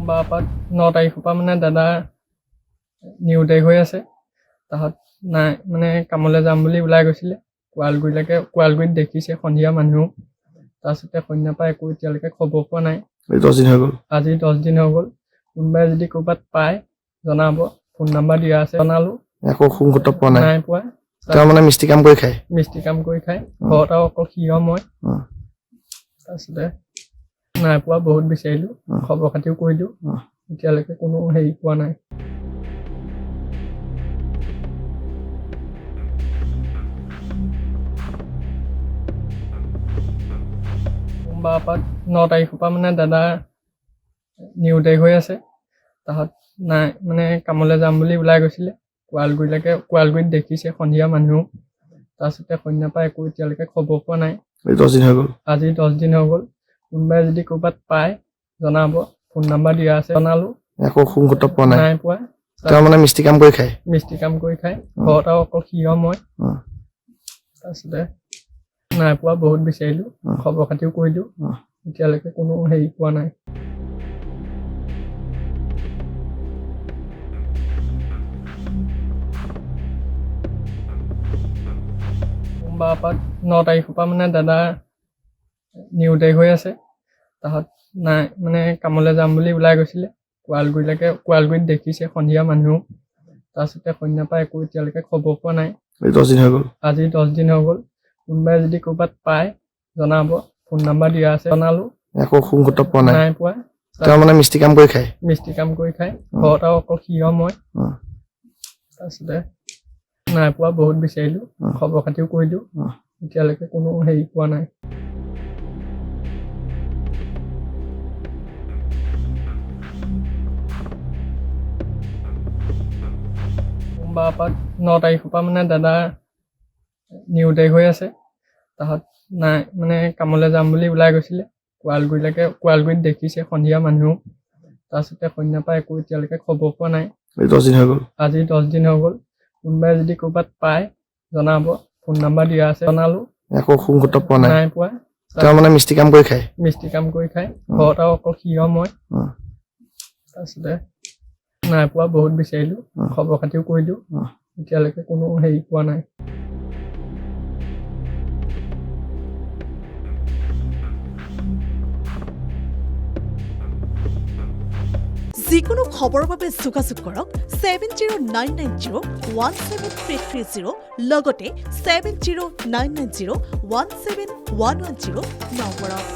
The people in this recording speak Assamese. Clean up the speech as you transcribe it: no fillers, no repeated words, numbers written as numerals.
সোমবাৰৰ 9 তাৰিখৰ পৰা মানে দাদা নিউতে হৈ আছে। তাহত নাই মানে কামলৈ যাম বুলি ওলাই গৈছিলে। কোৱালগুৰিত দেখিছে সন্ধিয়া মানুহ। তাৰপিছতে সন্ধ্যাৰ পৰা একো এতিয়ালৈকে খবৰ পোৱা নাই। 10 দিন হৈ গ'ল। আজি 10 দিন হৈ গ'ল। কোনোবাই যদি ক'ৰবাত পায় জনাব। ফোন নাম্বাৰ দিয়া আছে, জনালো। একো সুংগত পোৱা নাই। নাই পোৱা। তেওঁ মানে মিষ্টি কাম কৰি খায়। ঘৰত আৰু অকল সিও মই। তাৰপিছতে নাই পোৱা, বহুত বিচাৰিলো, খবৰ খাতিও কৰিলো, এতিয়ালৈকে কোনো হেৰি পোৱা নাই। সোমবাৰৰ 9 তাৰিখৰ পৰা মানে দাদা নিউতে হৈ আছে। তাহত নাই মানে কামলৈ যাম বুলি ওলাই গৈছিলে। কোৱালগুৰিত দেখিছে সন্ধিয়া মানুহ। তাৰপিছতে সন্ধ্যাৰ পৰা একো এতিয়ালৈকে খবৰ পোৱা নাই। 10 দিন হৈ গ'ল। আজি 10 দিন হৈ গ'ল। কোনোবাই যদি ক'ৰবাত পায় জনাব। ফোন নাম্বাৰ দিয়া আছে, জনালো। একো সুংগত পোৱা নাই। নাই পোৱা। তেওঁ মানে মিষ্টি কাম কৰি খায়। ঘৰত আৰু অকল সিও মই। তাৰপিছতে নাই পোৱা, বহুত বিচাৰিলো, খবৰ খাতিও কৰিলো, এতিয়ালৈকে কোনো হেৰি পোৱা নাই। সোমবাৰৰ 9 তাৰিখৰ পৰা মানে দাদা নিউতে হৈ আছে। তাহত নাই মানে কামলৈ যাম বুলি ওলাই গৈছিলে। কোৱালগুৰিত দেখিছে সন্ধিয়া মানুহ। তাৰপিছতে সন্ধ্যাৰ পৰা একো এতিয়ালৈকে খবৰ পোৱা নাই। 10 দিন হৈ গ'ল। আজি 10 দিন হৈ গ'ল। কোনোবাই যদি ক'ৰবাত পায় জনাব। ফোন নাম্বাৰ দিয়া আছে, জনালো। একো সুংগত পোৱা নাই। নাই পোৱা। তেওঁ মানে মিষ্টি কাম কৰি খায়। ঘৰত আৰু অকল সিও মই। তাৰপিছতে নাই পোৱা, বহুত বিচাৰিলো, খবৰ খাতিও কৰিলো, এতিয়ালৈকে কোনো হেৰি পোৱা নাই। সোমবাৰৰ 9 তাৰিখৰ পৰা মানে দাদা নিউতে হৈ আছে। তাহত নাই মানে কামলৈ যাম বুলি ওলাই গৈছিলে। কোৱালগুৰিত দেখিছে সন্ধিয়া মানুহ। তাৰপিছতে সন্ধ্যাৰ পৰা একো এতিয়ালৈকে খবৰ পোৱা নাই। 10 দিন হৈ গ'ল। আজি 10 দিন হৈ গ'ল। কোনোবাই যদি ক'ৰবাত পায় জনাব। ফোন নাম্বাৰ দিয়া আছে, জনালো। একো সুংগত পোৱা নাই। নাই পোৱা। তেওঁ মানে মিষ্টি কাম কৰি খায়। ঘৰত আৰু অকল সিও মই। তাৰপিছতে নাই পোৱা, বহুত বিচাৰিলো, খবৰ খাতিও কৰিলো, এতিয়ালৈকে কোনো হেৰি পোৱা নাই। যিকোনো খবৰৰ বাবে যোগাযোগ কৰক 7099017330 লগতে 7099017110 নম্বৰত।